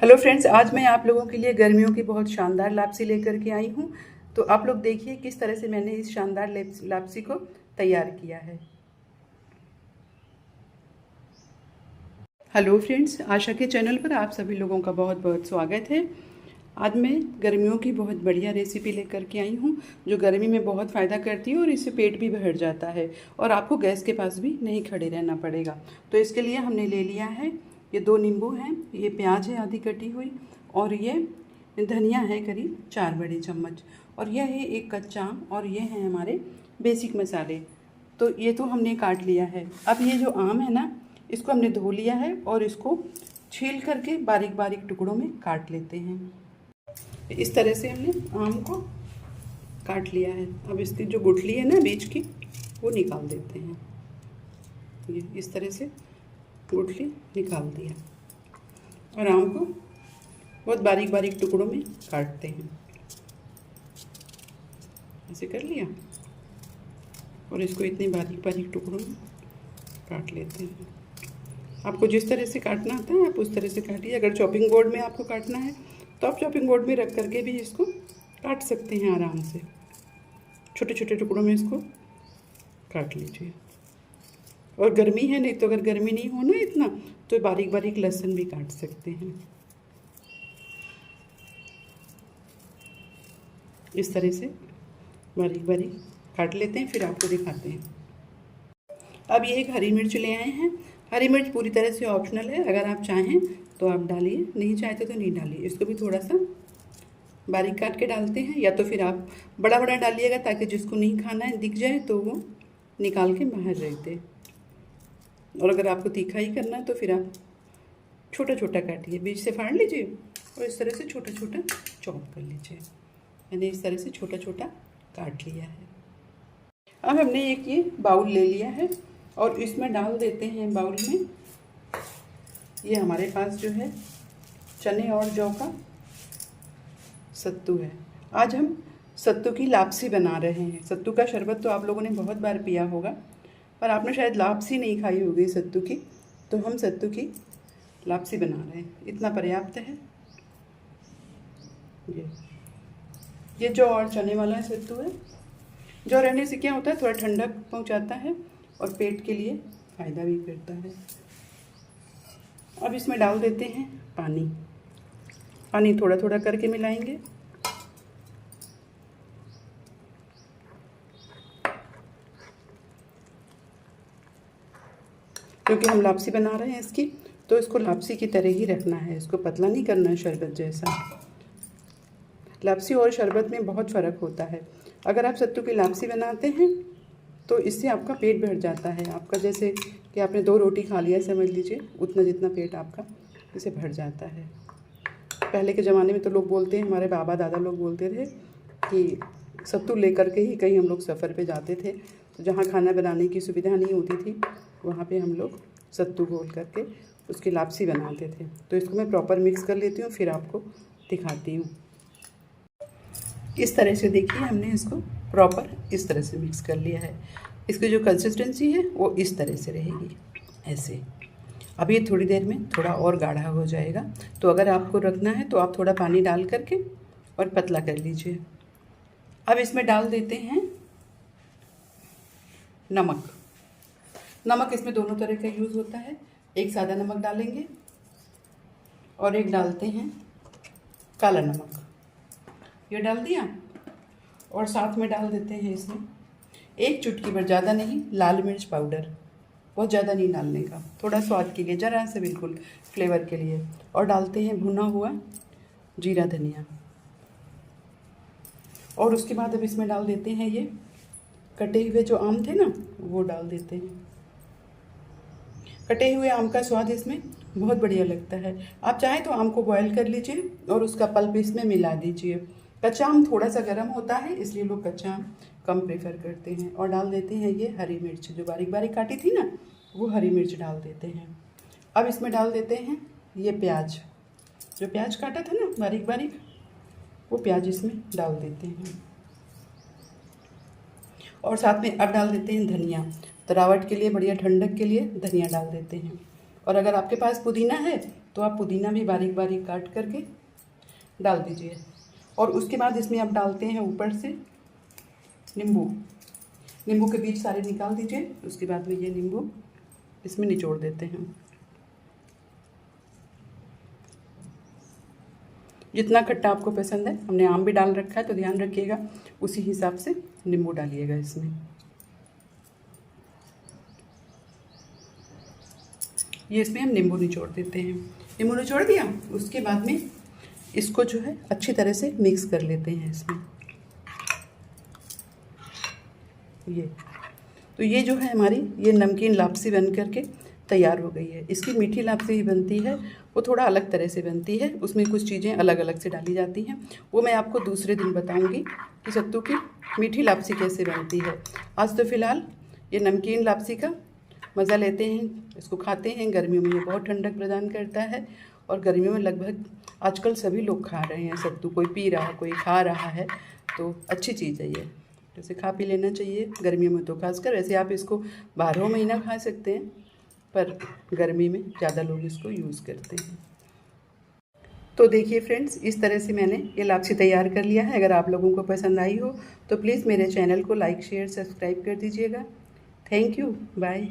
Hello friends, आज मैं आप लोगों के लिए गर्मियों की बहुत शानदार लापसी लेकर के आई हूँ। तो आप लोग देखिए किस तरह से मैंने इस शानदार लापसी को तैयार किया है। हेलो फ्रेंड्स, आशा के चैनल पर आप सभी लोगों का बहुत बहुत स्वागत है। आज मैं गर्मियों की बहुत बढ़िया रेसिपी लेकर के आई हूँ जो गर्मी में बहुत फ़ायदा करती है और इससे पेट भी भर जाता है और आपको गैस के पास भी नहीं खड़े रहना पड़ेगा। तो इसके लिए हमने ले लिया है ये 2 नींबू हैं, ये प्याज है आधी कटी हुई, और ये धनिया है करीब 4 बड़ी चम्मच, और यह है 1 कच्चा आम, और ये हैं हमारे बेसिक मसाले। तो ये तो हमने काट लिया है। अब ये जो आम है ना, इसको हमने धो लिया है और इसको छील करके बारीक बारीक टुकड़ों में काट लेते हैं। इस तरह से हमने आम को काट लिया है। अब इसकी जो गुठली है ना बीच की, वो निकाल देते हैं। ये इस तरह से गुठली निकाल दिया और आम को बहुत बारीक बारीक टुकड़ों में काटते हैं। ऐसे कर लिया और इसको इतने बारीक बारीक टुकड़ों में काट लेते हैं। आपको जिस तरह से काटना आता है आप उस तरह से काटिए। अगर चॉपिंग बोर्ड में आपको काटना है तो आप चॉपिंग बोर्ड में रख करके भी इसको काट सकते हैं आराम से। छोटे छोटे टुकड़ों में इसको काट लीजिए। और गर्मी है, नहीं तो अगर गर्मी नहीं हो ना इतना तो बारीक बारीक लहसुन भी काट सकते हैं। इस तरह से बारीक बारीक काट लेते हैं, फिर आपको दिखाते हैं। अब ये एक हरी मिर्च ले आए हैं। हरी मिर्च पूरी तरह से ऑप्शनल है, अगर आप चाहें तो आप डालिए, नहीं चाहते तो नहीं डालिए। इसको भी थोड़ा सा बारीक काट के डालते हैं, या तो फिर आप बड़ा बड़ा डालिएगा ताकि जिसको नहीं खाना है दिख जाए तो वो निकाल के बाहर रहते। और अगर आपको तीखा ही करना है तो फिर आप छोटा छोटा काटिए, बीच से फाड़ लीजिए और इस तरह से छोटा छोटा चॉप कर लीजिए। मैंने इस तरह से छोटा छोटा काट लिया है। अब हमने एक ये बाउल ले लिया है और इसमें डाल देते हैं बाउल में, ये हमारे पास जो है चने और जौ का सत्तू है। आज हम सत्तू की लापसी बना रहे हैं। सत्तू का शरबत तो आप लोगों ने बहुत बार पिया होगा, पर आपने शायद लापसी नहीं खाई होगी सत्तू की। तो हम सत्तू की लापसी बना रहे हैं, इतना पर्याप्त है। ये जौ और चने वाला सत्तू है। जौ रहने से क्या होता है, थोड़ा ठंडक पहुंचाता है और पेट के लिए फ़ायदा भी करता है। अब इसमें डाल देते हैं पानी। पानी थोड़ा थोड़ा करके मिलाएंगे। क्योंकि हम लापसी बना रहे हैं इसकी, तो इसको लापसी की तरह ही रखना है, इसको पतला नहीं करना है शरबत जैसा। लापसी और शरबत में बहुत फ़र्क होता है। अगर आप सत्तू की लापसी बनाते हैं तो इससे आपका पेट भर जाता है। आपका जैसे कि आपने 2 रोटी खा लिया समझ लीजिए, उतना जितना पेट आपका इसे भर जाता है। पहले के ज़माने में तो लोग बोलते हैं, हमारे बाबा दादा लोग बोलते थे कि सत्तू लेकर के ही कहीं हम लोग सफ़र पे जाते थे, तो जहाँ खाना बनाने की सुविधा नहीं होती थी वहाँ पे हम लोग सत्तू घोल करके उसकी लापसी बनाते थे। तो इसको मैं प्रॉपर मिक्स कर लेती हूँ, फिर आपको दिखाती हूँ। इस तरह से देखिए, हमने इसको प्रॉपर इस तरह से मिक्स कर लिया है। इसकी जो कंसिस्टेंसी है वो इस तरह से रहेगी, ऐसे। अब ये थोड़ी देर में थोड़ा और गाढ़ा हो जाएगा, तो अगर आपको रखना है तो आप थोड़ा पानी डाल करके और पतला कर लीजिए। अब इसमें डाल देते हैं नमक। नमक इसमें दोनों तरह का यूज़ होता है। एक सादा नमक डालेंगे और एक डालते हैं काला नमक। ये डाल दिया और साथ में डाल देते हैं इसमें 1 चुटकी भर, ज़्यादा नहीं, लाल मिर्च पाउडर। बहुत ज़्यादा नहीं डालने का, थोड़ा स्वाद के लिए, ज़रा से, बिल्कुल फ्लेवर के लिए। और डालते हैं भुना हुआ जीरा धनिया। और उसके बाद अब इसमें डाल देते हैं ये कटे हुए जो आम थे ना, वो डाल देते हैं। कटे हुए आम का स्वाद इसमें बहुत बढ़िया लगता है। आप चाहें तो आम को बॉयल कर लीजिए और उसका पल्प इसमें मिला दीजिए। कच्चा आम थोड़ा सा गर्म होता है, इसलिए लोग कच्चा आम कम प्रेफर करते हैं। और डाल देते हैं ये हरी मिर्च, जो बारीक बारीक काटी थी ना, वो हरी मिर्च डाल देते हैं। अब इसमें डाल देते हैं ये प्याज, जो प्याज काटा था ना बारीक बारीक, वो प्याज इसमें डाल देते हैं। और साथ में अब डाल देते हैं धनिया। तरावट के लिए, बढ़िया ठंडक के लिए धनिया डाल देते हैं। और अगर आपके पास पुदीना है तो आप पुदीना भी बारीक बारीक काट करके डाल दीजिए। और उसके बाद इसमें आप डालते हैं ऊपर से नींबू। नींबू के बीज सारे निकाल दीजिए। उसके बाद में ये नींबू इसमें निचोड़ देते हैं। जितना खट्टा आपको पसंद है, हमने आम भी डाल रखा है तो ध्यान रखिएगा, उसी हिसाब से नींबू डालिएगा इसमें। ये इसमें हम नींबू निचोड़ देते हैं। नींबू निचोड़ दिया, उसके बाद में इसको जो है अच्छी तरह से मिक्स कर लेते हैं इसमें। ये जो है हमारी ये नमकीन लापसी बन करके तैयार हो गई है। इसकी मीठी लापसी ही बनती है, वो थोड़ा अलग तरह से बनती है, उसमें कुछ चीज़ें अलग अलग से डाली जाती हैं। वो मैं आपको दूसरे दिन बताऊंगी कि सत्तू की मीठी लापसी कैसे बनती है। आज तो फ़िलहाल ये नमकीन लापसी का मज़ा लेते हैं, इसको खाते हैं। गर्मियों में ये बहुत ठंडक प्रदान करता है और गर्मियों में लगभग आजकल सभी लोग खा रहे हैं सत्तू। कोई पी रहा है, कोई खा रहा है, तो अच्छी चीज़ है ये, जैसे खा पी लेना चाहिए गर्मियों में तो खासकर। वैसे आप इसको 12 महीना खा सकते हैं, पर गर्मी में ज़्यादा लोग इसको यूज़ करते हैं। तो देखिए फ्रेंड्स, इस तरह से मैंने ये लापसी तैयार कर लिया है। अगर आप लोगों को पसंद आई हो तो प्लीज़ मेरे चैनल को लाइक शेयर सब्सक्राइब कर दीजिएगा। Thank you, bye.